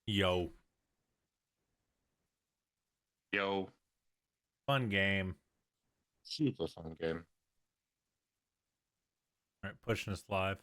Yo, Yo, fun game. super fun game. All right, pushing us live.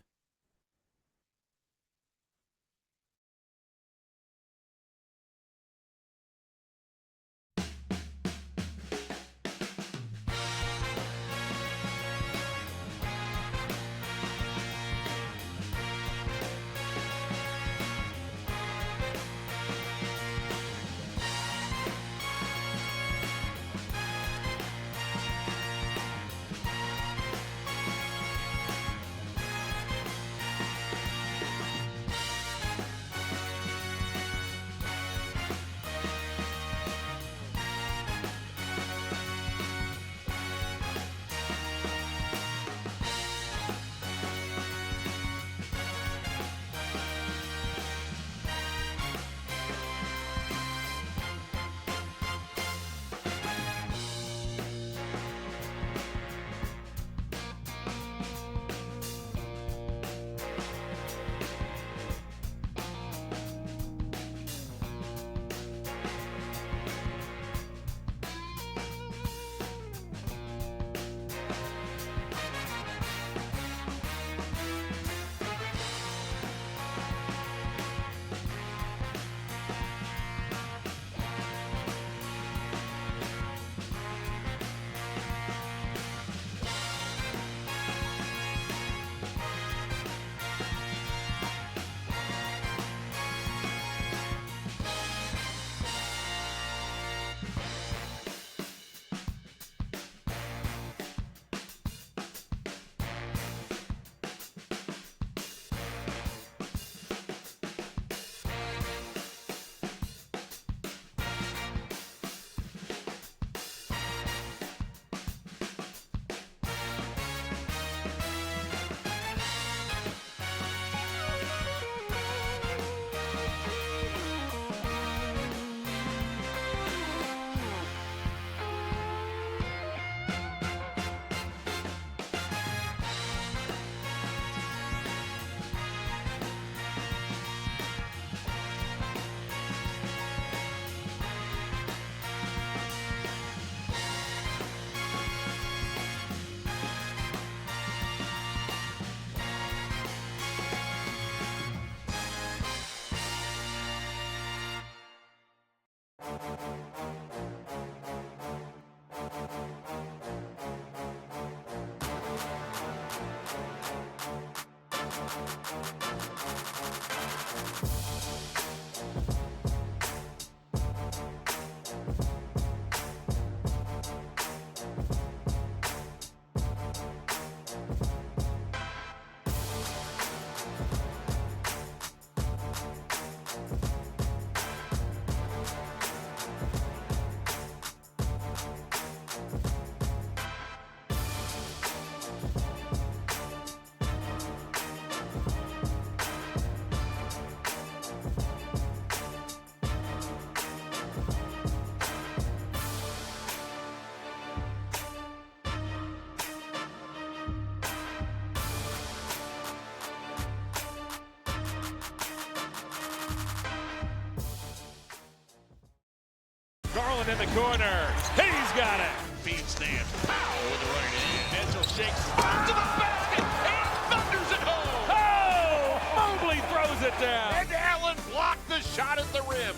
Garland in the corner. He's got it. Feed Stamp. Pow with the right hand. Mitchell shakes. Up to the basket. And thunders it home. Oh! Mobley throws it down. And Allen blocked the shot at the rim.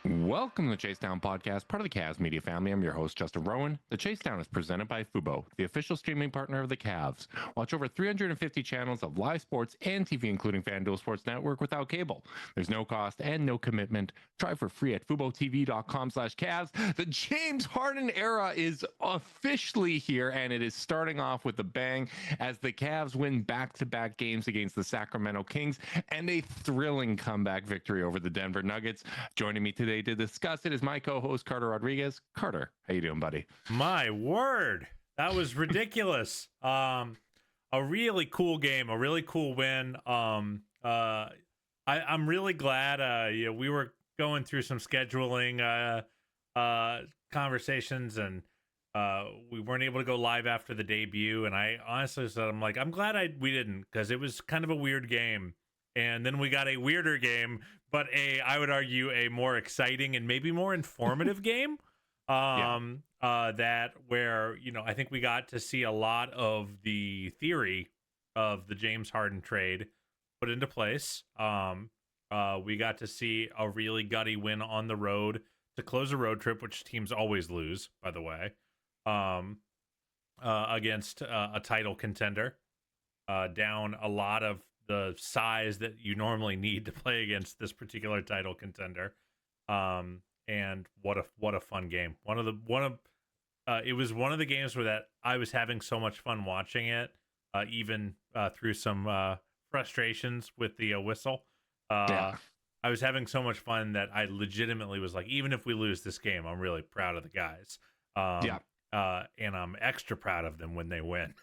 Welcome to the Chase Down Podcast, part of the Cavs media family. I'm your host, Justin Rowan. The Chase Down is presented by Fubo, the official streaming partner of the Cavs. Watch over 350 channels of live sports and TV, including FanDuel Sports Network, without cable. There's no cost and no commitment. Try for free at FuboTV.com/Cavs. The James Harden era is officially here, and it is starting off with a bang as the Cavs win back-to-back games against the Sacramento Kings and a thrilling comeback victory over the Denver Nuggets. Joining me today to discuss it is my co-host Carter Rodriguez. Carter, how you doing, buddy? My word, that was ridiculous. A really cool game, a really cool win. I'm really glad. We were going through some scheduling conversations, and we weren't able to go live after the debut. And I honestly said, I'm glad we didn't, because it was kind of a weird game. and then we got a weirder game, but I would argue a more exciting and maybe more informative game. That where, I think we got to see a lot of the theory of the James Harden trade put into place. We got to see a really gutty win on the road to close a road trip, which teams always lose, by the way, against a title contender, down a lot of the size that you normally need to play against this particular title contender. And what a fun game. It was one of the games where that I was having so much fun watching it, even through some frustrations with the whistle. I was having so much fun that I legitimately was like, even if we lose this game, I'm really proud of the guys. And I'm extra proud of them when they win.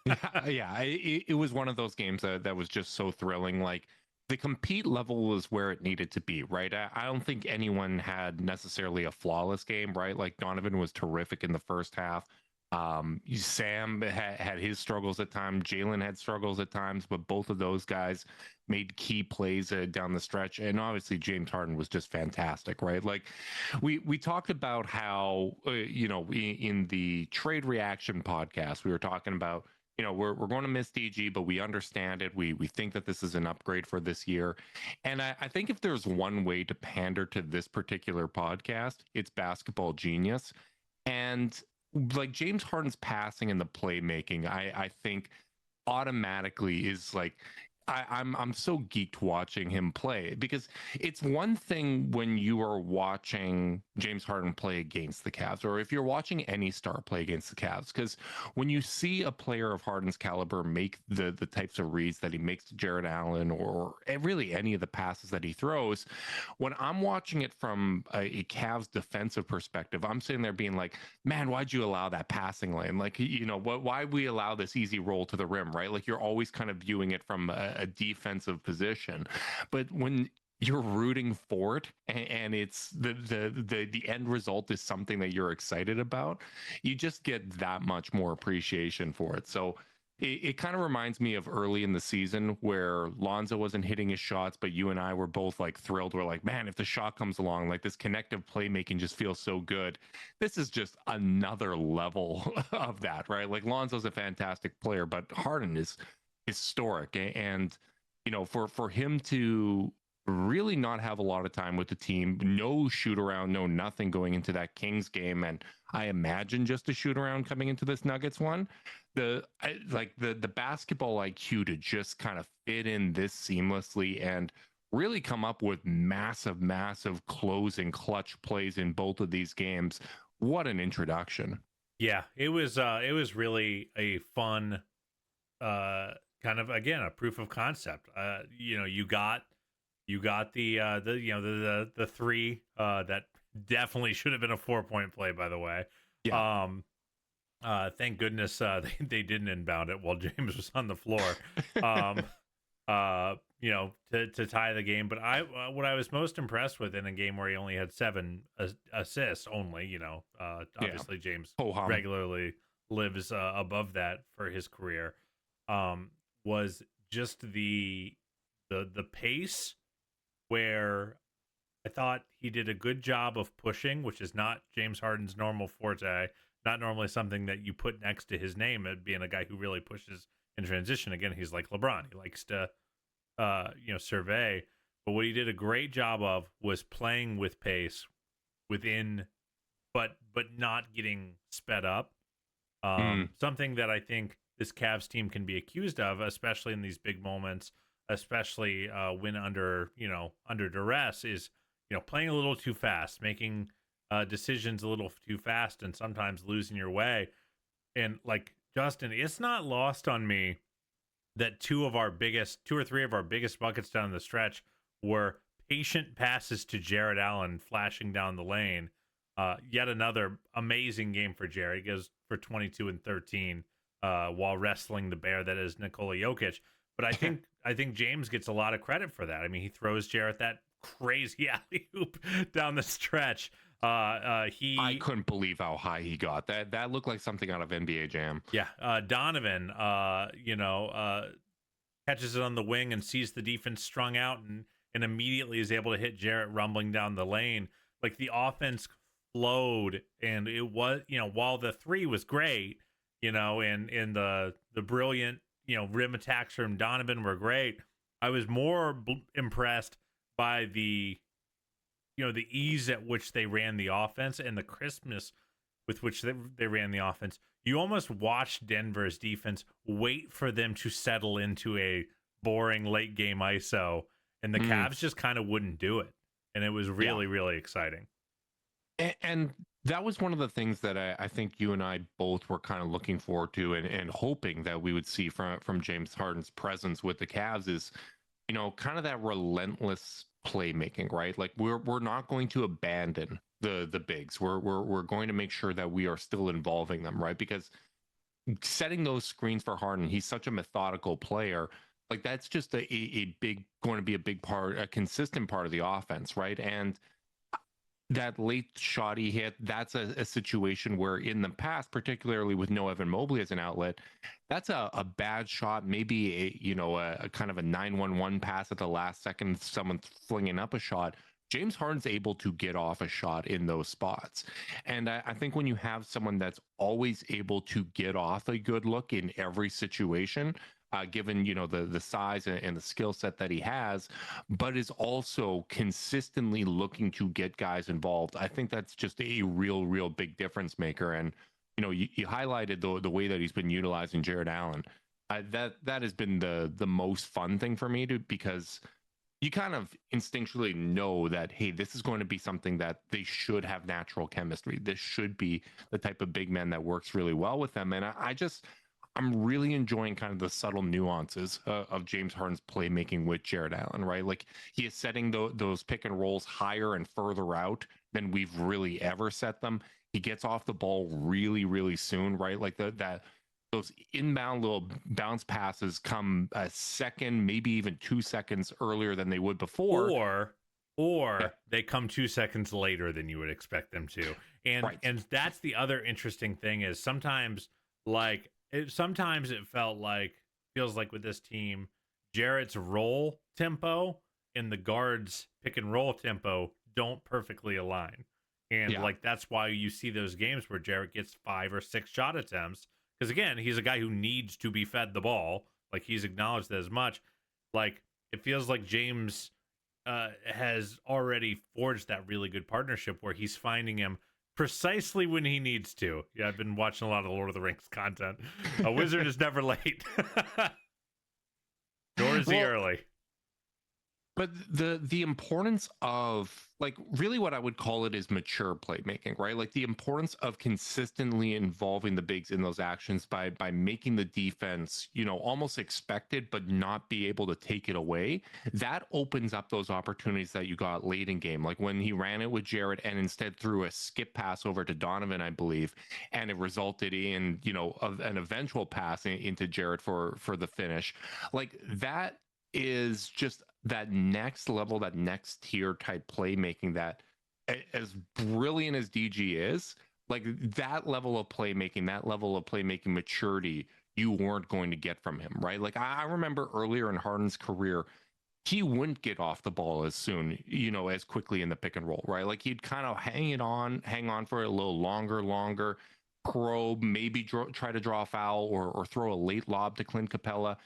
It was one of those games that was just so thrilling. Like, the compete level was where it needed to be, right? I don't think anyone had necessarily a flawless game, right? Like, Donovan was terrific in the first half. Sam had his struggles at times. Jalen had struggles at times, but both of those guys made key plays down the stretch. And obviously, James Harden was just fantastic, right? Like, we talked about how, in the trade reaction podcast, we were talking about, we're going to miss DG, but we understand it. We think that this is an upgrade for this year. And I think if there's one way to pander to this particular podcast, it's basketball genius. And like, James Harden's passing and the playmaking, I think automatically is like, I'm so geeked watching him play, because it's one thing when you are watching James Harden play against the Cavs, or if you're watching any star play against the Cavs, because when you see a player of Harden's caliber make the types of reads that he makes to Jared Allen, or really any of the passes that he throws, when I'm watching it from a Cavs defensive perspective, I'm sitting there being like, man, why'd you allow that passing lane? Like, why we allow this easy roll to the rim, right? Like, you're always kind of viewing it from a defensive position. But when you're rooting for it, and it's the end result is something that you're excited about, you just get that much more appreciation for it. So it kind of reminds me of early in the season where Lonzo wasn't hitting his shots, but you and I were both like thrilled. We're like, man, if the shot comes along, like, this connective playmaking just feels so good. This is just another level of that, right? Like, Lonzo's a fantastic player, but Harden is historic. And for him to really not have a lot of time with the team, no shoot around, no nothing going into that Kings game, and I imagine just a shoot around coming into this Nuggets one, the basketball IQ to just kind of fit in this seamlessly and really come up with massive closing clutch plays in both of these games. What an introduction. Yeah, it was really a fun kind of, again, a proof of concept. You got the three that definitely should have been a 4-point play, by the way. Thank goodness they didn't inbound it while James was on the floor. To tie the game. But what I was most impressed with in a game where he only had 7 assists only, obviously James regularly lives above that for his career, was just the pace, where I thought he did a good job of pushing, which is not James Harden's normal forte, not normally something that you put next to his name, being a guy who really pushes in transition. Again, he's like LeBron. He likes to survey. But what he did a great job of was playing with pace within, but not getting sped up. Something that I think this Cavs team can be accused of, especially in these big moments, especially when under duress, is playing a little too fast, making decisions a little too fast, and sometimes losing your way. And like, Justin, it's not lost on me that 2 or 3 of our biggest buckets down the stretch were patient passes to Jared Allen flashing down the lane. Yet another amazing game for Jerry. He goes for 22 and 13 while wrestling the bear that is Nikola Jokic. But I think James gets a lot of credit for that. I mean, he throws Jarrett that crazy alley-oop down the stretch. I couldn't believe how high he got. That looked like something out of NBA Jam. Yeah, Donovan, catches it on the wing and sees the defense strung out and immediately is able to hit Jarrett rumbling down the lane. Like the offense flowed, and it was, while the three was great, and the brilliant, rim attacks from Donovan were great. I was more impressed by the ease at which they ran the offense and the crispness with which they ran the offense. You almost watched Denver's defense wait for them to settle into a boring late game ISO, and the Cavs just kind of wouldn't do it. And it was really, really exciting. And that was one of the things that I think you and I both were kind of looking forward to and hoping that we would see from James Harden's presence with the Cavs is, kind of that relentless playmaking, right? Like we're not going to abandon the bigs. We're going to make sure that we are still involving them, right? Because setting those screens for Harden, he's such a methodical player. Like that's just going to be a big part, a consistent part of the offense, right? And that late shot he hit, that's a situation where in the past, particularly with no Evan Mobley as an outlet, that's a bad shot, maybe a kind of a 9-1-1 pass at the last second, someone flinging up a shot. James Harden's able to get off a shot in those spots. And I think when you have someone that's always able to get off a good look in every situation, given the size and the skill set that he has, but is also consistently looking to get guys involved, I think that's just a real big difference maker. And you highlighted the way that he's been utilizing Jarrett Allen. That has been the most fun thing for me because you kind of instinctually know that, hey, this is going to be something that they should have natural chemistry. This should be the type of big man that works really well with them. And I'm really enjoying kind of the subtle nuances of James Harden's playmaking with Jarrett Allen, right? Like he is setting those pick and rolls higher and further out than we've really ever set them. He gets off the ball really soon, right? Like those inbound little bounce passes come a second, maybe even 2 seconds earlier than they would before. Or they come 2 seconds later than you would expect them to. And and that's the other interesting thing is sometimes it feels like with this team, Jarrett's roll tempo and the guards pick and roll tempo don't perfectly align. And that's why you see those games where Jarrett gets 5 or 6 shot attempts. Because again, he's a guy who needs to be fed the ball. Like he's acknowledged that as much. Like it feels like James has already forged that really good partnership where he's finding him precisely when he needs to. Yeah, I've been watching a lot of Lord of the Rings content. A wizard is never late. Nor is he early. But the importance of, like, really what I would call it is mature playmaking, right? Like the importance of consistently involving the bigs in those actions by making the defense, almost expected, but not be able to take it away. That opens up those opportunities that you got late in game. Like when he ran it with Jarrett and instead threw a skip pass over to Donovan, I believe, and it resulted in, an eventual pass into Jarrett for the finish. Like that is just that next level, that next tier type playmaking that, as brilliant as DG is, like that level of playmaking maturity, you weren't going to get from him, right? Like I remember earlier in Harden's career, he wouldn't get off the ball as soon, as quickly in the pick and roll, right? Like he'd kind of hang on for a little longer, probe, maybe try to draw a foul or throw a late lob to Clint Capella.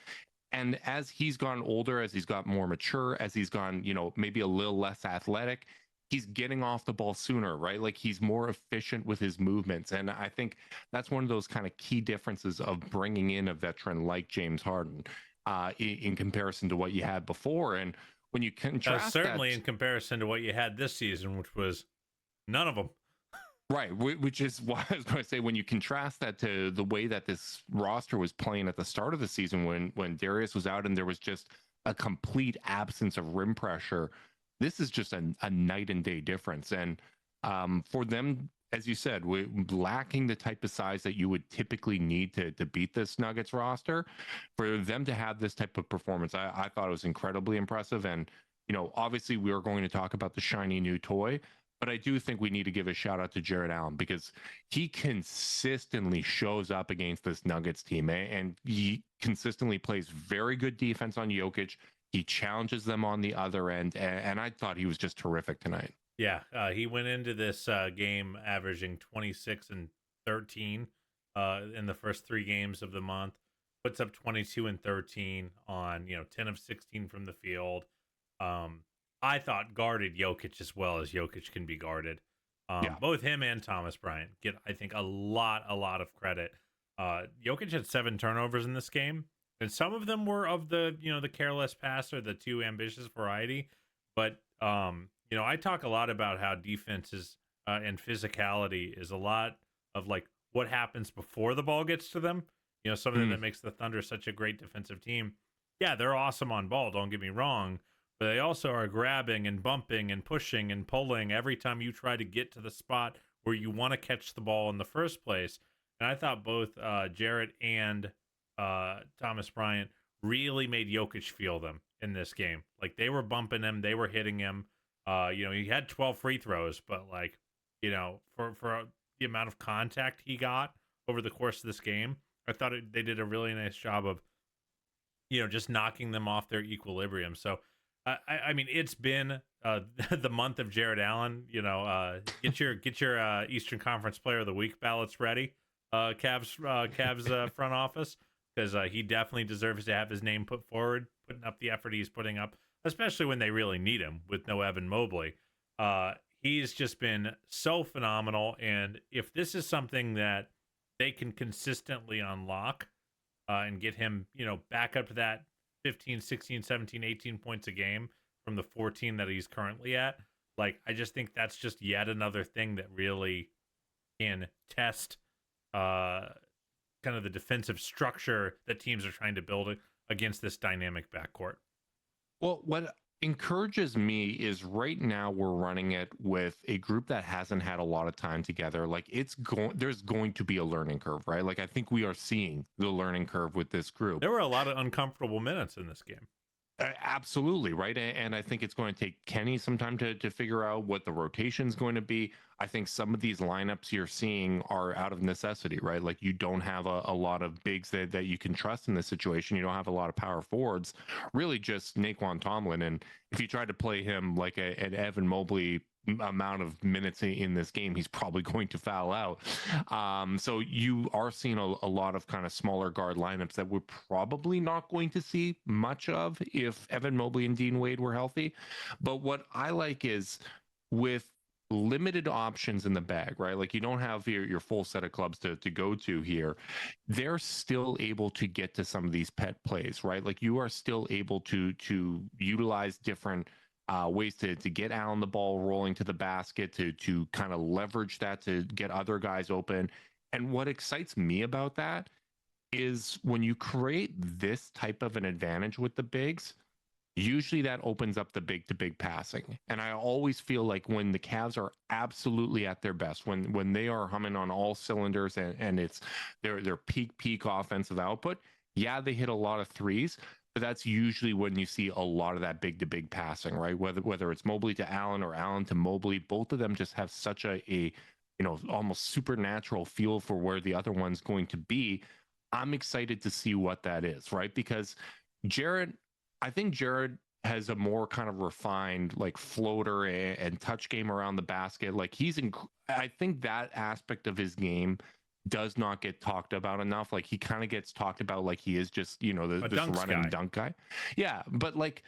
And as he's gone older, as he's got more mature, as he's gone, maybe a little less athletic, he's getting off the ball sooner, right? Like he's more efficient with his movements. And I think that's one of those kind of key differences of bringing in a veteran like James Harden in comparison to what you had before. And when you contrast certainly in comparison to what you had this season, which was none of them. Right, which is why I was going to say, when you contrast that to the way that this roster was playing at the start of the season when Darius was out and there was just a complete absence of rim pressure, this is just a night and day difference. And for them, as you said, lacking the type of size that you would typically need to beat this Nuggets roster, for them to have this type of performance, I thought it was incredibly impressive. And, obviously we are going to talk about the shiny new toy, But I do think we need to give a shout out to Jared Allen because he consistently shows up against this Nuggets team, and he consistently plays very good defense on Jokic. He challenges them on the other end, and I thought he was just terrific tonight. Yeah, he went into this game averaging 26 and 13 in the first 3 games of the month. Puts up 22 and 13 on 10 of 16 from the field. I thought guarded Jokic as well as Jokic can be guarded. Both him and Thomas Bryant get, I think, a lot of credit. Jokic had 7 turnovers in this game, and some of them were of the the careless passer, the too ambitious variety. But I talk a lot about how defenses and physicality is a lot of like what happens before the ball gets to them. Something that makes the Thunder such a great defensive team. Yeah, they're awesome on ball, don't get me wrong, but they also are grabbing and bumping and pushing and pulling every time you try to get to the spot where you want to catch the ball in the first place. And I thought both Jarrett and Thomas Bryant really made Jokic feel them in this game. Like they were bumping him, they were hitting him. He had 12 free throws, but for the amount of contact he got over the course of this game, I thought they did a really nice job of, just knocking them off their equilibrium. So, I mean, it's been the month of Jared Allen. Get your Eastern Conference Player of the Week ballots ready, Cavs front office, because he definitely deserves to have his name put forward, putting up the effort he's putting up, especially when they really need him with no Evan Mobley. He's just been so phenomenal, and if this is something that they can consistently unlock and get him, back up to that 15, 16, 17, 18 points a game from the 14 that he's currently at. Like, I just think that's just yet another thing that really can test kind of the defensive structure that teams are trying to build against this dynamic backcourt. Well, what encourages me is right now we're running it with a group that hasn't had a lot of time together. Like there's going to be a learning curve, right? Like I think we are seeing the learning curve with this group. There were a lot of uncomfortable minutes in this game. Absolutely, right. And I think it's going to take Kenny some time to figure out what the rotation is going to be. I think some of these lineups you're seeing are out of necessity, right? Like you don't have a lot of bigs that you can trust in this situation. You don't have a lot of power forwards, really just Naquan Tomlin. And if you try to play him like an Evan Mobley amount of minutes in this game, he's probably going to foul out. So you are seeing a lot of kind of smaller guard lineups that we're probably not going to see much of if Evan Mobley and Dean Wade were healthy. But what I like is with limited options in the bag, right? Like you don't have your full set of clubs to go to here. They're still able to get to some of these pet plays, right? Like you are still able to utilize different ways to get Allen the ball rolling to the basket, to kind of leverage that to get other guys open. And what excites me about that is when you create this type of an advantage with the bigs, usually that opens up the big to big passing. And I always feel like when the Cavs are absolutely at their best, when they are humming on all cylinders and it's their peak offensive output, yeah, they hit a lot of threes, but that's usually when you see a lot of that big to big passing, right? Whether it's Mobley to Allen or Allen to Mobley, both of them just have such a almost supernatural feel for where the other one's going to be. I'm excited to see what that is, right? Because I think Jared has a more kind of refined like floater and touch game around the basket. Like I think that aspect of his game does not get talked about enough. Like he kind of gets talked about like he is just this run and dunk guy. Yeah, but like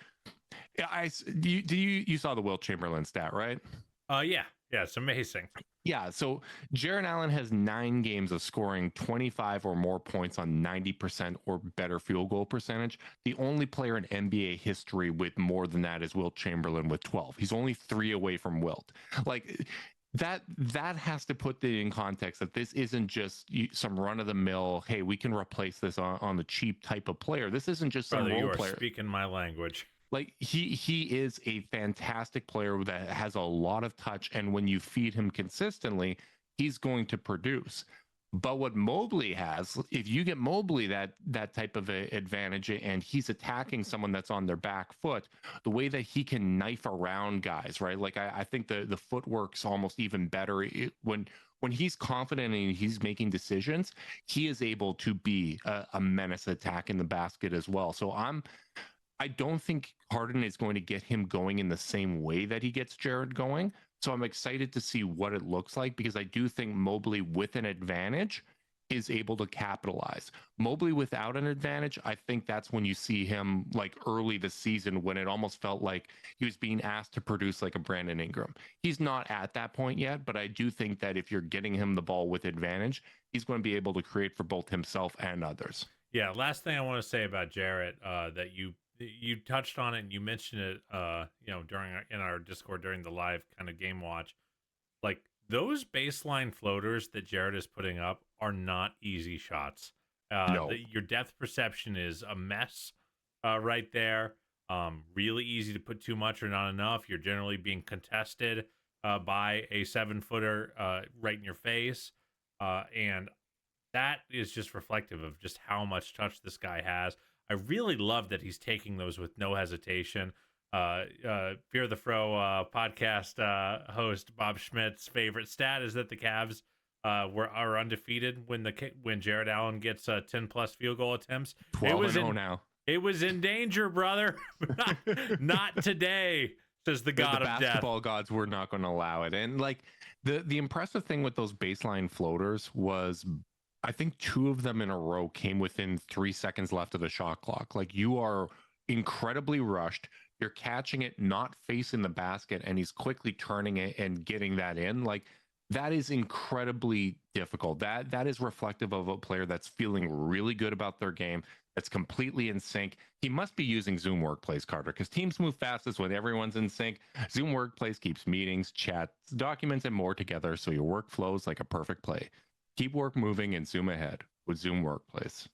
you saw the Wilt Chamberlain stat, right? Yeah, it's amazing. Yeah, so Jared Allen has 9 games of scoring 25 or more points on 90% or better field goal percentage. The only player in NBA history with more than that is Wilt Chamberlain with 12. He's only 3 away from Wilt. Like that has to put it in context that this isn't just some run of the mill, hey, we can replace this on the cheap type of player. This isn't just some role player. Speaking my language. Like he is a fantastic player that has a lot of touch, and when you feed him consistently, he's going to produce. But what Mobley has, if you get Mobley that type of advantage and he's attacking someone that's on their back foot, the way that he can knife around guys, right? Like I think the footwork's almost even better when he's confident and he's making decisions, he is able to be a menace attack in the basket as well. So I don't think Harden is going to get him going in the same way that he gets Jared going. So I'm excited to see what it looks like, because I do think Mobley with an advantage is able to capitalize. Mobley without an advantage, I think that's when you see him like early this season, when it almost felt like he was being asked to produce like a Brandon Ingram. He's not at that point yet, but I do think that if you're getting him the ball with advantage, he's going to be able to create for both himself and others. Yeah, last thing I want to say about Jarrett, that you touched on it and you mentioned it, during in our Discord during the live kind of game watch. Like, those baseline floaters that Jarrett is putting up are not easy shots. No. Your depth perception is a mess right there. Really easy to put too much or not enough. You're generally being contested by a 7-footer right in your face, and that is just reflective of just how much touch this guy has. I really love that he's taking those with no hesitation. Fear the Fro podcast host Bob Schmidt's favorite stat is that the Cavs are undefeated when Jared Allen gets 10+ field goal attempts. 12-0 now. It was in danger, brother. Not today, says the god of death. The basketball gods were not going to allow it. And like the impressive thing with those baseline floaters was, I think 2 of them in a row came within 3 seconds left of the shot clock. Like, you are incredibly rushed. You're catching it, not facing the basket, and he's quickly turning it and getting that in. Like, that is incredibly difficult. That is reflective of a player that's feeling really good about their game, that's completely in sync. He must be using Zoom Workplace, Carter, because teams move fastest when everyone's in sync. Zoom Workplace keeps meetings, chats, documents, and more together, so your work flows like a perfect play. Keep work moving and zoom ahead with Zoom Workplace.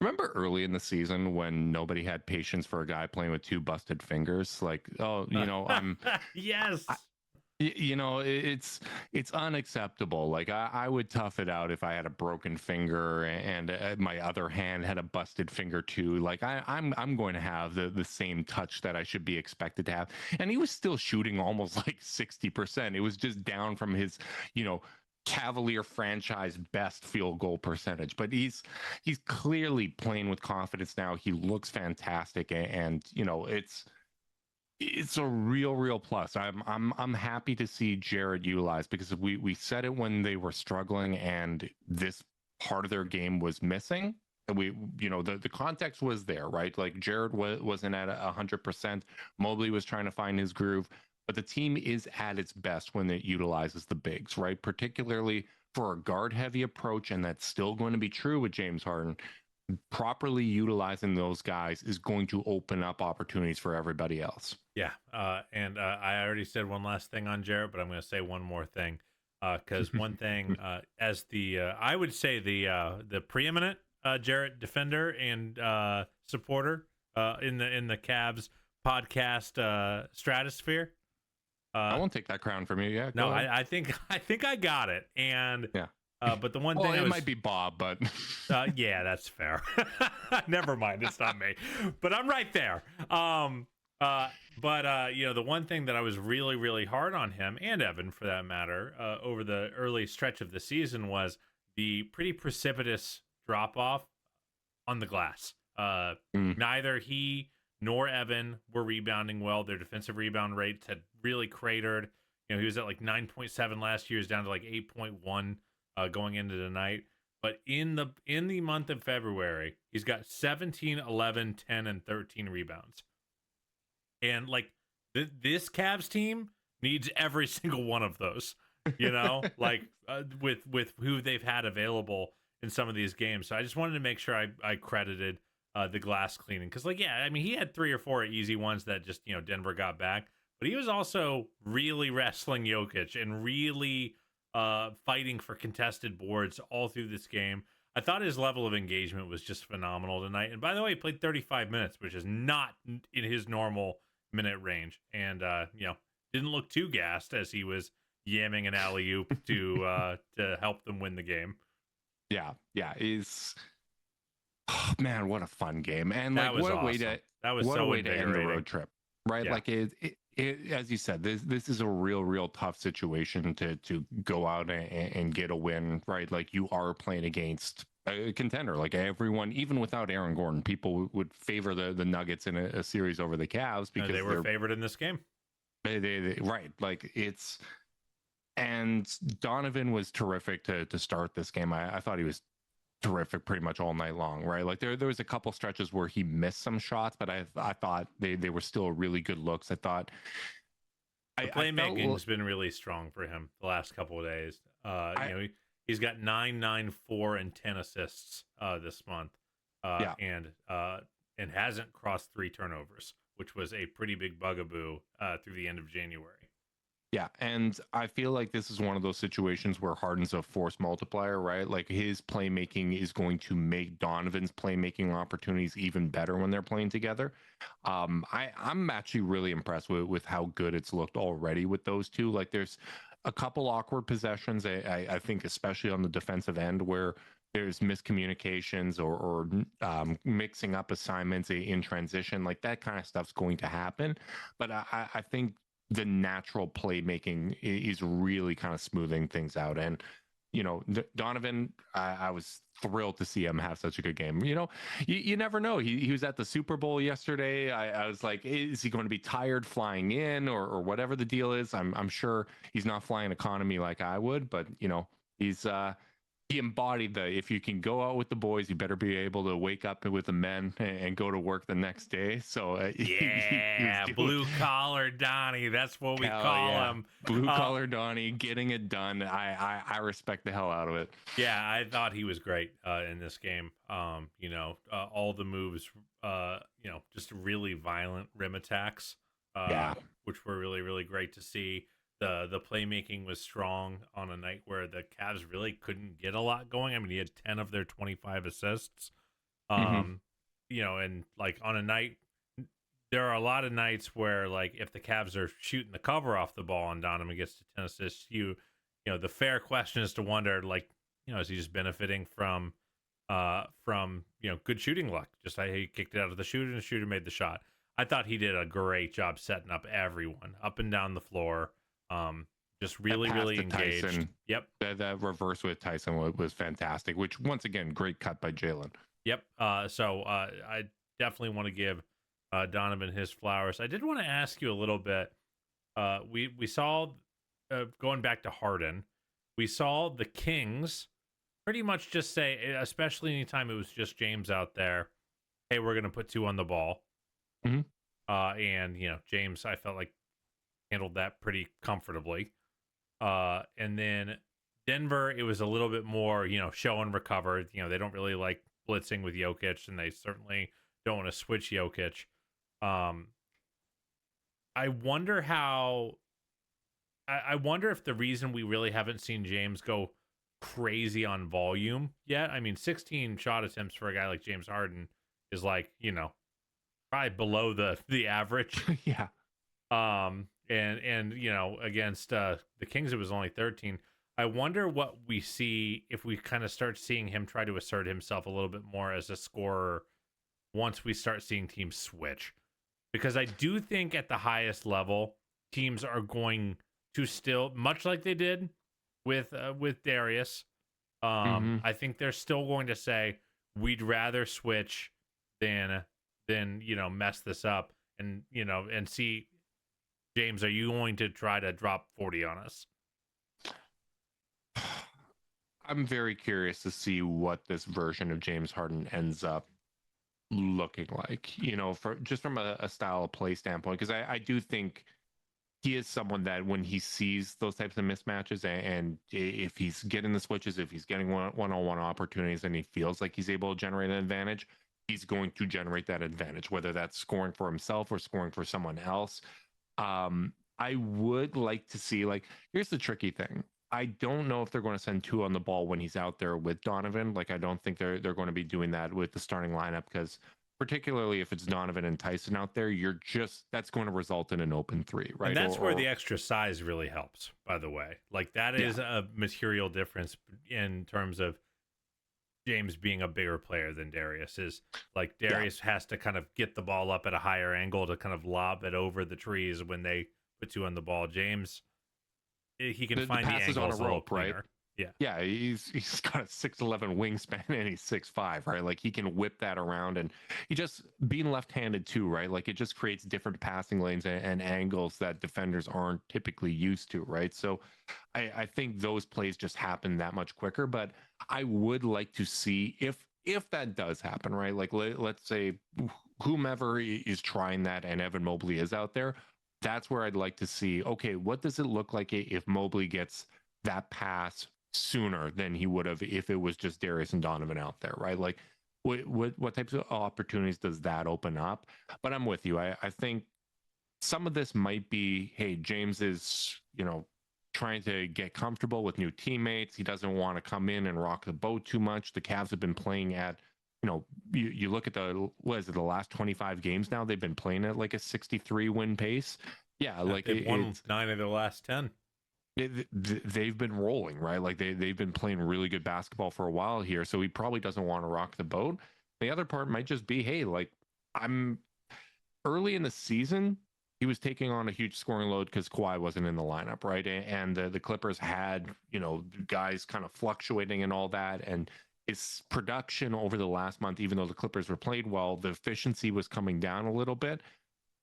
Remember early in the season when nobody had patience for a guy playing with 2 busted fingers? Like, I'm yes. It's unacceptable. Like, I would tough it out if I had a broken finger and my other hand had a busted finger too. Like, I'm going to have the same touch that I should be expected to have. And he was still shooting almost like 60%. It was just down from his, Cavalier franchise best field goal percentage, but he's clearly playing with confidence now. He looks fantastic, and it's a real plus. I'm happy to see Jared utilized, because we said it when they were struggling and this part of their game was missing. And the context was there, right? Like, Jared wasn't at 100%. Mobley was trying to find his groove. But the team is at its best when it utilizes the bigs, right? Particularly for a guard-heavy approach, and that's still going to be true with James Harden. Properly utilizing those guys is going to open up opportunities for everybody else. Yeah, and I already said one last thing on Jarrett, but I'm going to say one more thing, because one thing, as I would say the preeminent Jarrett defender and supporter in the Cavs podcast stratosphere. I won't take that crown from you. Yeah. No, I think I got it. And yeah. But the one thing it might be Bob, but yeah, that's fair. Never mind, it's not me. But I'm right there. The one thing that I was really, really hard on him, and Evan for that matter, over the early stretch of the season, was the pretty precipitous drop off on the glass. Neither he nor Evan were rebounding well. Their defensive rebound rates had really cratered. He was at like 9.7 last year, is down to like 8.1 going into tonight. But in the month of February, he's got 17, 11, 10, and 13 rebounds. And like this Cavs team needs every single one of those, with who they've had available in some of these games. So I just wanted to make sure I credited the glass cleaning, because he had 3 or 4 easy ones that just Denver got back, but he was also really wrestling Jokic and really fighting for contested boards all through this game. I thought his level of engagement was just phenomenal tonight. And by the way, he played 35 minutes, which is not in his normal minute range, and didn't look too gassed as he was yamming an alley-oop to help them win the game. Yeah. Oh, man, what a fun game. And that like, what awesome. a way to what a way to end the road trip, right? Yeah. Like as you said, this is a real tough situation to go out and get a win, right? Like, you are playing against a contender. Like, everyone, even without Aaron Gordon, people would favor the Nuggets in a series over the Cavs because they were favored in this game. They right, like, it's, and Donovan was terrific to start this game. I thought he was terrific pretty much all night long, right? Like, there was a couple stretches where he missed some shots, but I thought they were still really good looks. I thought the playmaking's been really strong for him the last couple of days. He's got 9, 9, 4, and 10 assists this month, and hasn't crossed 3 turnovers, which was a pretty big bugaboo through the end of January. Yeah, and I feel like this is one of those situations where Harden's a force multiplier, right? Like, his playmaking is going to make Donovan's playmaking opportunities even better when they're playing together. I'm actually really impressed with how good it's looked already with those two. Like, there's a couple awkward possessions, I think, especially on the defensive end, where there's miscommunications or mixing up assignments in transition. Like, that kind of stuff's going to happen. But I think the natural playmaking is really kind of smoothing things out. And, Donovan, I was thrilled to see him have such a good game. You never know. He was at the Super Bowl yesterday. I was like, is he going to be tired flying in or whatever the deal is? I'm sure he's not flying economy like I would, but he's he embodied if you can go out with the boys, you better be able to wake up with the men and go to work the next day. So blue collar Donnie, that's what we call him. Blue collar Donnie, getting it done. I respect the hell out of it. Yeah, I thought he was great in this game. All the moves, just really violent rim attacks, which were really, really great to see. The playmaking was strong on a night where the Cavs really couldn't get a lot going. I mean, he had 10 of their 25 assists. And like, on a night, there are a lot of nights where, like, if the Cavs are shooting the cover off the ball and Donovan gets to 10 assists, the fair question is to wonder, like, is he just benefiting from good shooting luck? Just like he kicked it out of the shooter and the shooter made the shot. I thought he did a great job setting up everyone up and down the floor. Just really engaged. Tyson, yep. That reverse with Tyson was fantastic, which, once again, great cut by Jalen. Yep. So I definitely want to give Donovan his flowers. I did want to ask you a little bit. We saw, going back to Harden, we saw the Kings pretty much just say, especially anytime it was just James out there, hey, we're going to put 2 on the ball. Mm-hmm. And James, I felt like, handled that pretty comfortably. And then Denver, it was a little bit more, show and recover. They don't really like blitzing with Jokic, and they certainly don't want to switch Jokic. I wonder if the reason we really haven't seen James go crazy on volume yet, I mean, 16 shot attempts for a guy like James Harden is like, probably below the average. Yeah. And against the Kings, it was only 13. I wonder what we see if we kind of start seeing him try to assert himself a little bit more as a scorer once we start seeing teams switch. Because I do think at the highest level, teams are going to still, much like they did with Darius, I think they're still going to say, we'd rather switch than mess this up. And, and see, James, are you going to try to drop 40 on us? I'm very curious to see what this version of James Harden ends up looking like, from a style of play standpoint, because I do think he is someone that when he sees those types of mismatches and if he's getting the switches, if he's getting one-on-one opportunities and he feels like he's able to generate an advantage, he's going to generate that advantage, whether that's scoring for himself or scoring for someone else. I would like to see, like, here's the tricky thing. I don't know if they're going to send 2 on the ball when he's out there with Donovan. Like, I don't think they're going to be doing that with the starting lineup, because particularly if it's Donovan and Tyson out there, that's going to result in an open 3, right? And that's where the extra size really helps, by the way. Like, that is a material difference in terms of James being a bigger player than Darius is. Like Darius has to kind of get the ball up at a higher angle to kind of lob it over the trees when they put you on the ball. James, he can find the passes angles on a rope, right? Yeah, he's got a 6'11" wingspan and he's 6'5", right? Like he can whip that around, and he just being left-handed too, right? Like it just creates different passing lanes and angles that defenders aren't typically used to, right? So I think those plays just happen that much quicker. But I would like to see if that does happen, right? Like let's say whomever is trying that and Evan Mobley is out there, that's where I'd like to see, okay, what does it look like if Mobley gets that pass sooner than he would have if it was just Darius and Donovan out there, right? Like what types of opportunities does that open up? But I'm with you. I think some of this might be, hey, James is, trying to get comfortable with new teammates. He doesn't want to come in and rock the boat too much. The Cavs have been playing at, you look at the last 25 games now, they've been playing at like a 63 win pace. Yeah, like they've won 9 of the last 10. They've been rolling, right? Like they've been playing really good basketball for a while here. So he probably doesn't want to rock the boat. The other part might just be, hey, like I'm early in the season, he was taking on a huge scoring load because Kawhi wasn't in the lineup, right? And the Clippers had, guys kind of fluctuating and all that. And his production over the last month, even though the Clippers were played well, the efficiency was coming down a little bit.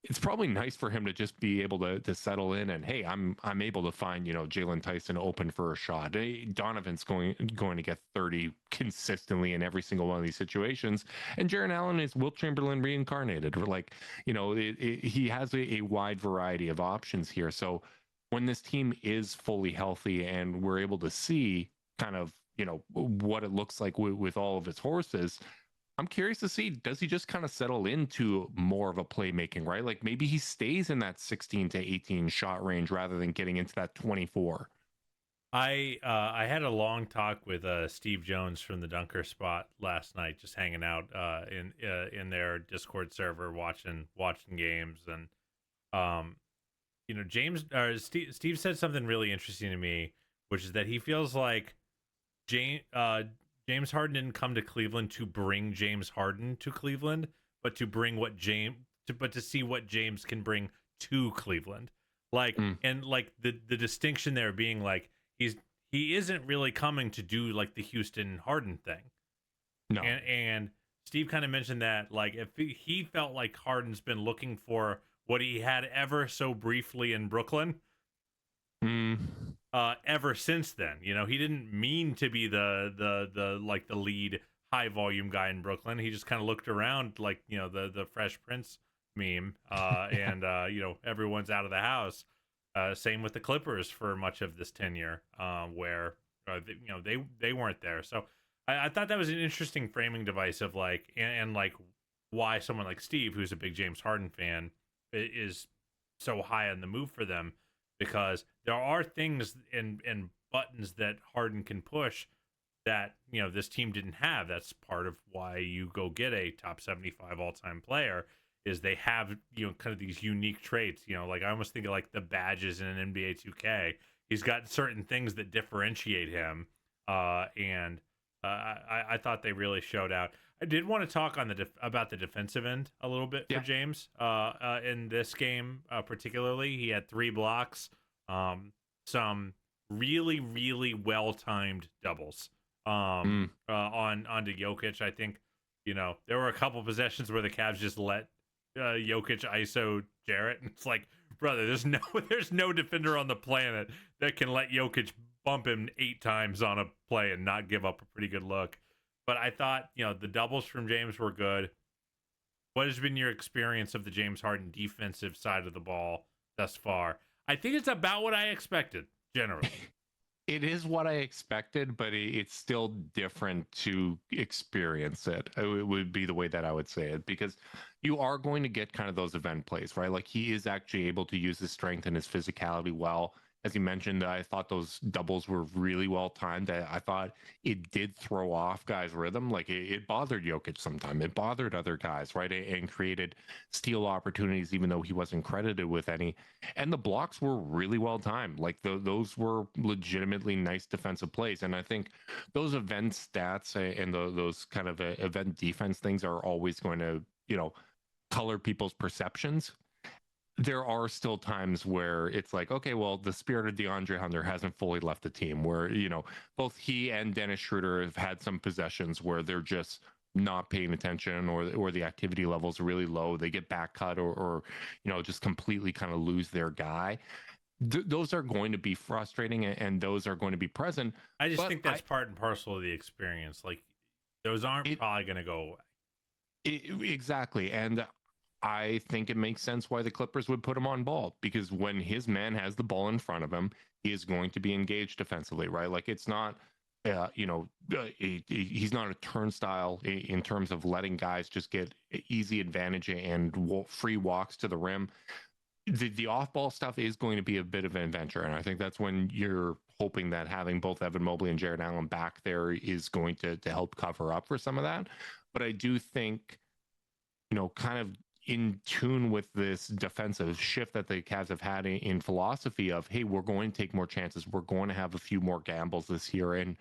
It's probably nice for him to just be able to settle in and, hey, I'm able to find, Jalen Tyson open for a shot. Donovan's going to get 30 consistently in every single one of these situations. And Jaren Allen is Wilt Chamberlain reincarnated. Or like, he has a wide variety of options here. So when this team is fully healthy and we're able to see kind of, what it looks like with all of his horses, I'm curious to see, does he just kind of settle into more of a playmaking, right? Like maybe he stays in that 16 to 18 shot range rather than getting into that 24. I had a long talk with Steve Jones from the Dunker Spot last night, just hanging out in their Discord server, watching games, and Steve said something really interesting to me, which is that he feels like James Harden didn't come to Cleveland to bring James Harden to Cleveland, but to bring to see what James can bring to Cleveland. Like, and like the distinction there being like, he isn't really coming to do like the Houston Harden thing. No. And Steve kind of mentioned that, like, if he felt like Harden's been looking for what he had ever so briefly in Brooklyn, ever since then, he didn't mean to be the lead high volume guy in Brooklyn. He just kind of looked around like, the Fresh Prince meme, and everyone's out of the house. Same with the Clippers for much of this tenure, where they weren't there. So I thought that was an interesting framing device of like, and like why someone like Steve, who's a big James Harden fan, is so high on the move for them, because there are things and buttons that Harden can push that this team didn't have. That's part of why you go get a top 75 all-time player, is they have kind of these unique traits. Like I almost think of like the badges in an NBA 2K. He's got certain things that differentiate him, and I thought they really showed out. I did want to talk on about the defensive end a little bit for James in this game, particularly. He had 3 blocks, some really, really well-timed doubles onto Jokic. I think there were a couple possessions where the Cavs just let Jokic ISO Jarrett, and it's like, brother, there's no defender on the planet that can let Jokic bump him 8 times on a play and not give up a pretty good look. But I thought, the doubles from James were good. What has been your experience of the James Harden defensive side of the ball thus far? I think it's about what I expected, generally. It is what I expected, but it's still different to experience it. It would be the way that I would say it, because you are going to get kind of those event plays, right? Like he is actually able to use his strength and his physicality well. as you mentioned, I thought those doubles were really well timed. I thought it did throw off guys' rhythm. Like it bothered Jokic sometimes. It bothered other guys, right? And created steal opportunities, even though he wasn't credited with any. And the blocks were really well timed. Like those were legitimately nice defensive plays. And I think those event stats and those kind of event defense things are always going to, color people's perceptions. There are still times where it's like, okay, well, the spirit of DeAndre Hunter hasn't fully left the team, where, both he and Dennis Schroeder have had some possessions where they're just not paying attention, or the activity levels are really low. They get back cut, or just completely kind of lose their guy. Those are going to be frustrating, and those are going to be present. I just think that's part and parcel of the experience. Like, those aren't probably going to go away. Exactly. And I think it makes sense why the Clippers would put him on ball, because when his man has the ball in front of him, he is going to be engaged defensively, right? Like, it's not, he's not a turnstile in terms of letting guys just get easy advantage and free walks to the rim. The off-ball stuff is going to be a bit of an adventure, and I think that's when you're hoping that having both Evan Mobley and Jared Allen back there is going to help cover up for some of that. But I do think, kind of in tune with this defensive shift that the Cavs have had in philosophy of, hey, we're going to take more chances. We're going to have a few more gambles this year. And,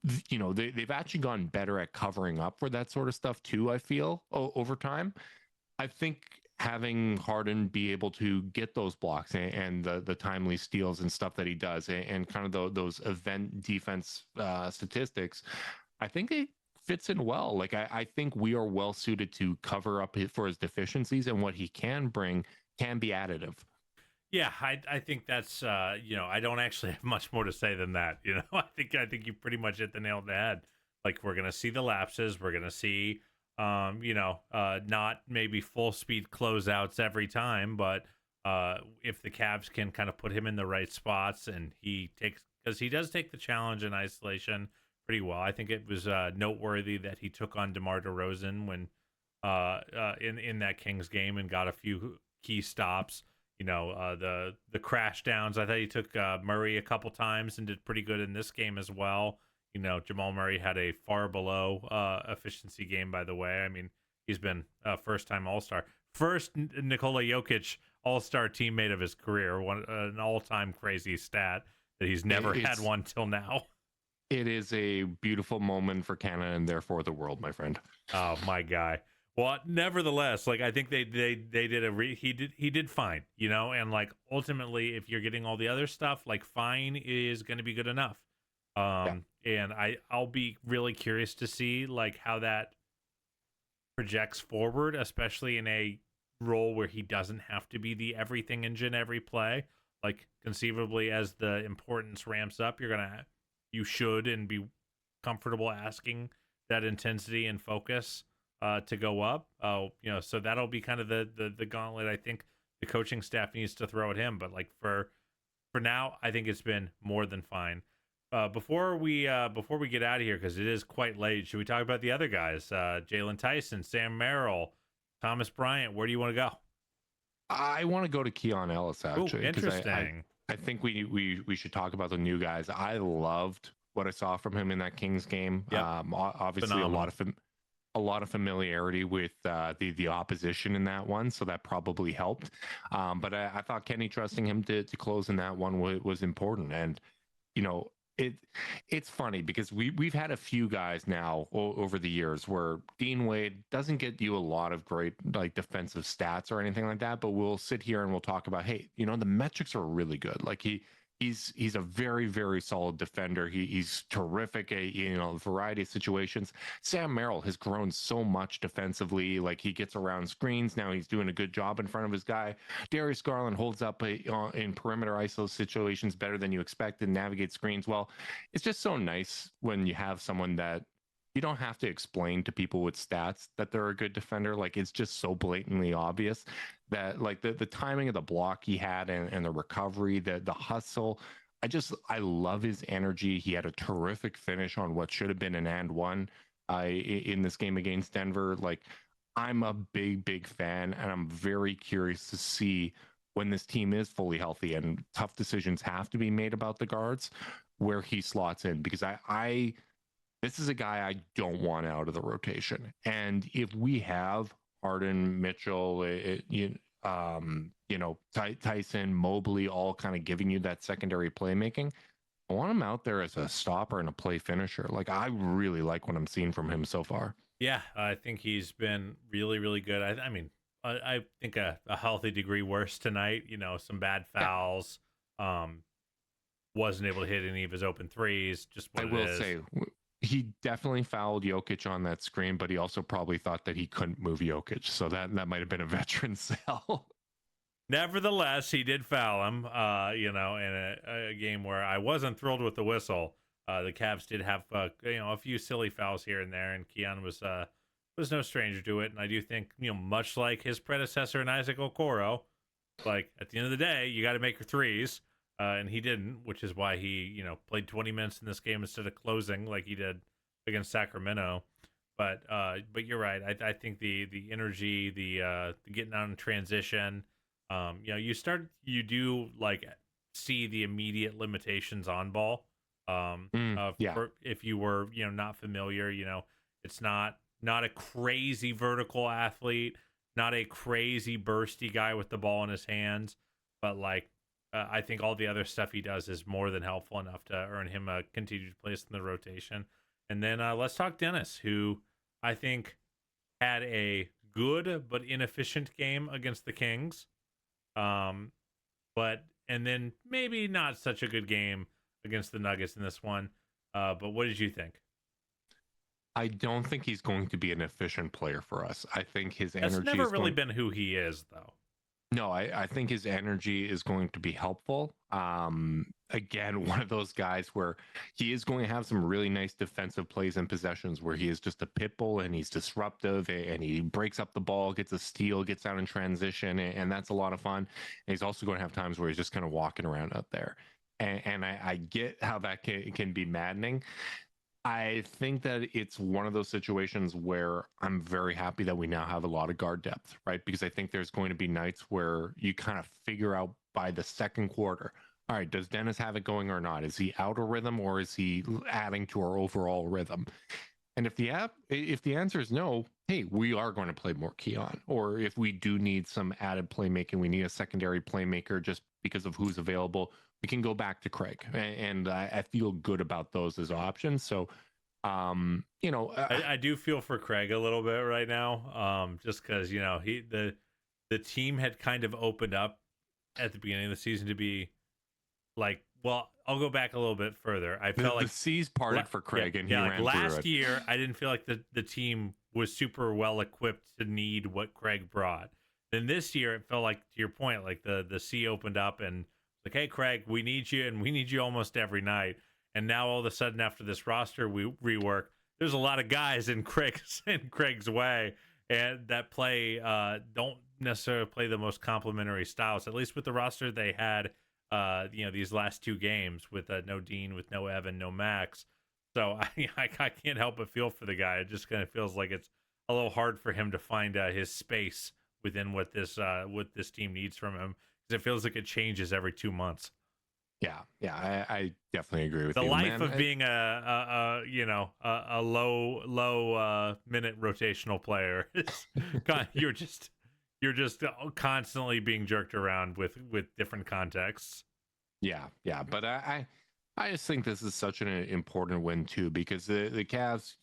they've actually gotten better at covering up for that sort of stuff too, I feel, over time. I think having Harden be able to get those blocks and the timely steals and stuff that he does, and kind of those event defense statistics, I think it fits in well. Like, I think we are well suited to cover up for his deficiencies, and what he can bring can be additive. Yeah, I think that's I don't actually have much more to say than that. I think you pretty much hit the nail on the head. Like, we're gonna see the lapses, we're gonna see not maybe full speed closeouts every time, but if the Cavs can kind of put him in the right spots, and because he does take the challenge in isolation pretty well. I think it was noteworthy that he took on DeMar DeRozan when in that Kings game and got a few key stops. The crash downs. I thought he took Murray a couple times and did pretty good in this game as well. Jamal Murray had a far below efficiency game, by the way. I mean, he's been a first-time All-Star. First Nikola Jokic All-Star teammate of his career. An all-time crazy stat that he's never had one till now. It is a beautiful moment for Canada and therefore the world, my friend. Oh, my guy. Well, nevertheless, like, I think they did he did fine, and like, ultimately, if you're getting all the other stuff, like, fine is going to be good enough. And I'll be really curious to see, like, how that projects forward, especially in a role where he doesn't have to be the everything engine every play. Like, conceivably, as the importance ramps up, you should and be comfortable asking that intensity and focus to go up. So that'll be kind of the gauntlet I think the coaching staff needs to throw at him. But, like, for now, I think it's been more than fine. Before we get out of here, because it is quite late, should we talk about the other guys? Jalen Tyson, Sam Merrill, Thomas Bryant. Where do you want to go? I want to go to Keon Ellis, actually. Ooh, interesting. I think we should talk about the new guys. I loved what I saw from him in that Kings game. Yep. Obviously, Phenomenal. a lot of familiarity with the opposition in that one, so that probably helped. But I thought Kenny trusting him to close in that one was important. And it's funny because we've had a few guys now over the years where Dean Wade doesn't get you a lot of great, like, defensive stats or anything like that, but we'll sit here and we'll talk about, hey, the metrics are really good. Like, he's a very, very solid defender. He's terrific at, a variety of situations. Sam Merrill has grown so much defensively. Like, he gets around screens. Now he's doing a good job in front of his guy. Darius Garland holds up in perimeter ISO situations better than you expect and navigates screens well. It's just so nice when you have someone that you don't have to explain to people with stats that they're a good defender. Like, it's just so blatantly obvious that, like, the timing of the block he had and the recovery, the hustle. I love his energy. He had a terrific finish on what should have been an and one in this game against Denver. Like, I'm a big fan, and I'm very curious to see when this team is fully healthy and tough decisions have to be made about the guards, where he slots in, because I this is a guy I don't want out of the rotation. And if we have Harden, Mitchell, Tyson, Mobley, all kind of giving you that secondary playmaking, I want him out there as a stopper and a play finisher. Like, I really like what I'm seeing from him so far. Yeah, I think he's been really, really good. I mean, I think a healthy degree worse tonight. Some bad fouls. Wasn't able to hit any of his open threes. Just what I will say, he definitely fouled Jokic on that screen, but he also probably thought that he couldn't move Jokic. So that might have been a veteran sell. Nevertheless, he did foul him, in a game where I wasn't thrilled with the whistle. The Cavs did have, a few silly fouls here and there, and Keon was no stranger to it. And I do think, much like his predecessor in Isaac Okoro, like, at the end of the day, you got to make your threes, and he didn't, which is why he, played 20 minutes in this game instead of closing like he did against Sacramento. But you're right. I think the energy, the getting out in transition. You do like see the immediate limitations on ball. If you were, not familiar, it's not a crazy vertical athlete, not a crazy bursty guy with the ball in his hands, but like, I think all the other stuff he does is more than helpful enough to earn him a continued place in the rotation. And then let's talk Dennis, who I think had a good but inefficient game against the Kings. And then maybe not such a good game against the Nuggets in this one. But what did you think? I don't think he's going to be an efficient player for us. I think his energy has never really been who he is, though. No, I think his energy is going to be helpful. Again, one of those guys where he is going to have some really nice defensive plays and possessions where he is just a pit bull and he's disruptive and he breaks up the ball, gets a steal, gets out in transition, and that's a lot of fun. And he's also going to have times where he's just kind of walking around out there. And I get how that can be maddening. I think that it's one of those situations where I'm very happy that we now have a lot of guard depth, right? Because I think there's going to be nights where you kind of figure out by the second quarter, all right, does Dennis have it going or not? Is he out of rhythm or is he adding to our overall rhythm? And if the answer is no, hey, we are going to play more Keon. Or if we do need some added playmaking, we need a secondary playmaker just because of who's available, we can go back to Craig. And I feel good about those as options. So, I do feel for Craig a little bit right now, just because, the team had kind of opened up at the beginning of the season to be like, well, I'll go back a little bit further. I felt like the seas parted for Craig, and he ran through last year. I didn't feel like the team was super well equipped to need what Craig brought. Then this year, it felt like, to your point, like the sea opened up and like, hey, Craig, we need you, and we need you almost every night. And now all of a sudden, after this roster rework, there's a lot of guys in Craig's way, and that play don't necessarily play the most complementary styles. At least with the roster they had, these last two games with no Dean, with no Evan, no Max. So I can't help but feel for the guy. It just kind of feels like it's a little hard for him to find his space within what this team needs from him, because it feels like it changes every 2 months. Yeah, I definitely agree with you. The life of being a low minute rotational player is you're just constantly being jerked around with different contexts. Yeah, but I just think this is such an important win too, because the Cavs,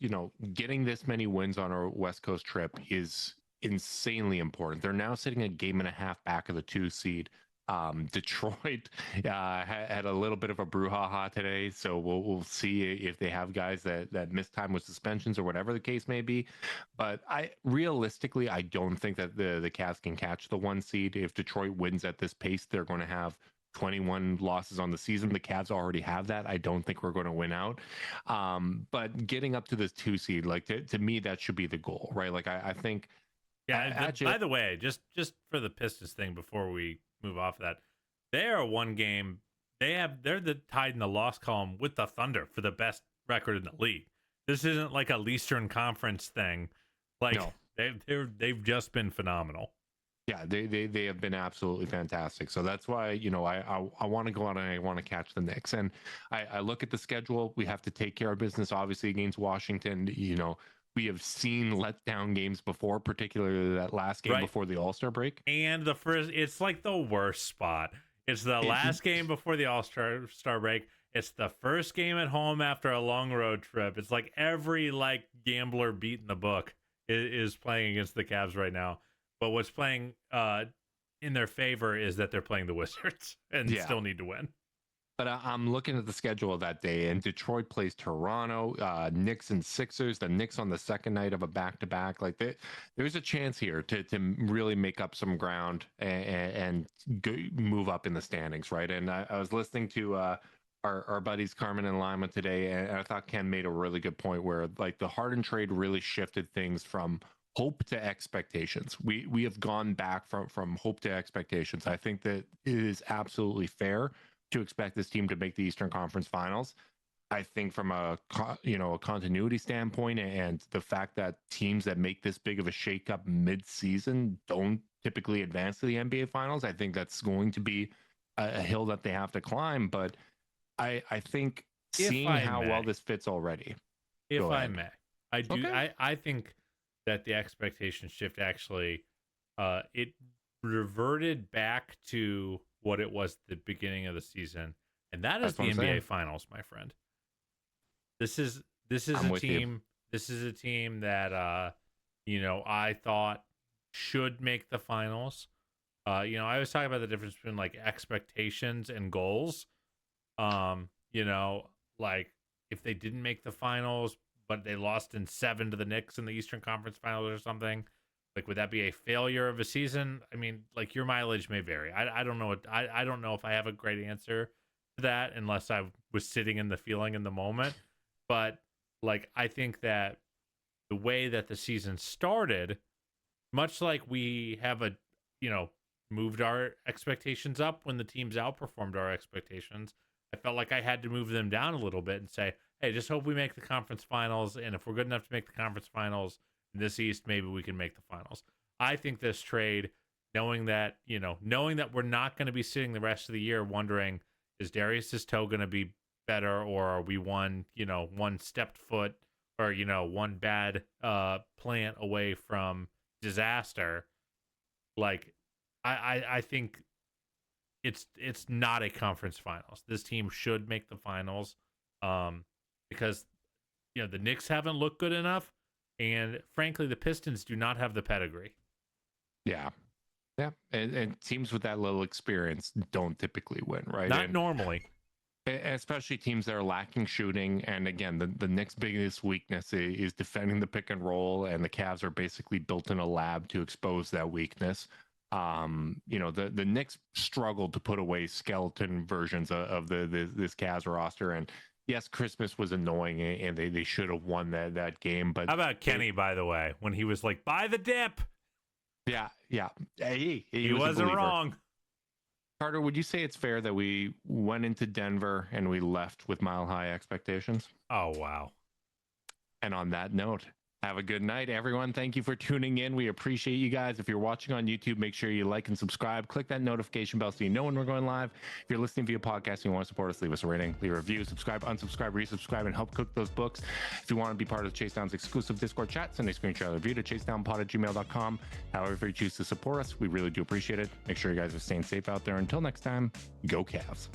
getting this many wins on our West Coast trip is insanely important. They're now sitting a game and a half back of the 2 seed. Detroit had a little bit of a brouhaha today, so we'll see if they have guys that missed time with suspensions or whatever the case may be. But realistically, I don't think that the Cavs can catch the 1 seed. If Detroit wins at this pace, they're going to have 21 losses on the season. The Cavs already have that. I don't think we're going to win out. But getting up to this 2 seed, like to me, that should be the goal, right? Like I think. Yeah. By the way, just for the Pistons thing before we move off of that, they are 1 game. They're tied in the loss column with the Thunder for the best record in the league. This isn't like a Eastern Conference thing. Like, no. They've just been phenomenal. Yeah, they have been absolutely fantastic. So that's why, I want to go out and I want to catch the Knicks. And I look at the schedule. We have to take care of business, obviously, against Washington. We have seen letdown games before, particularly that last game before the All-Star break. And it's like the worst spot. It's the last game before the All-Star break. It's the first game at home after a long road trip. It's like every gambler beat in the book is playing against the Cavs right now. But what's playing in their favor is that they're playing the Wizards and still need to win. But I'm looking at the schedule of that day, and Detroit plays Toronto, Knicks and Sixers. The Knicks on the second night of a back-to-back. There's a chance here to really make up some ground and move up in the standings, right? And I was listening to our buddies Carmen and Lima today, and I thought Ken made a really good point where the Harden trade really shifted things from hope to expectations. We have gone back from hope to expectations. I think that it is absolutely fair to expect this team to make the Eastern Conference Finals. I think from a continuity standpoint and the fact that teams that make this big of a shakeup mid-season don't typically advance to the NBA Finals, I think that's going to be a hill that they have to climb. But I think seeing how well this fits already. If I may, I do. Okay. I think that the expectation shift actually it reverted back to what it was at the beginning of the season, and that is the NBA Finals, my friend. This is a team. This is a team that I thought should make the finals. I was talking about the difference between expectations and goals. If they didn't make the finals, but they lost in 7 to the Knicks in the Eastern Conference Finals or something, would that be a failure of a season? I mean, your mileage may vary. I don't know. I don't know if I have a great answer to that unless I was sitting in the feeling in the moment. But I think that the way that the season started, much like we have moved our expectations up when the teams outperformed our expectations, I felt like I had to move them down a little bit and say, hey, just hope we make the conference finals. And if we're good enough to make the conference finals in this East, maybe we can make the finals. I think this trade, knowing that we're not going to be sitting the rest of the year wondering, is Darius's toe going to be better, or are we one stepped foot or, one bad plant away from disaster? I think it's not a conference finals. This team should make the finals. Because the Knicks haven't looked good enough, and frankly, the Pistons do not have the pedigree. Yeah, and teams with that little experience don't typically win, right? Not normally. Especially teams that are lacking shooting. And again, the Knicks' biggest weakness is defending the pick and roll, and the Cavs are basically built in a lab to expose that weakness. The Knicks struggled to put away skeleton versions of this Cavs roster, and yes, Christmas was annoying, and they should have won that game. But how about Kenny, by the way, when he was like, buy the dip? Yeah. He wasn't wrong. Carter, would you say it's fair that we went into Denver and we left with mile-high expectations? Oh, wow. And on that note, have a good night, everyone. Thank you for tuning in. We appreciate you guys. If you're watching on YouTube, make sure you like and subscribe. Click that notification bell so you know when we're going live. If you're listening via podcast and you want to support us, leave us a rating, leave a review, subscribe, unsubscribe, resubscribe, and help cook those books. If you want to be part of the Chase Down's exclusive Discord chat, send a screenshot review to chasedownpod@gmail.com. However you choose to support us, we really do appreciate it. Make sure you guys are staying safe out there. Until next time, go Cavs.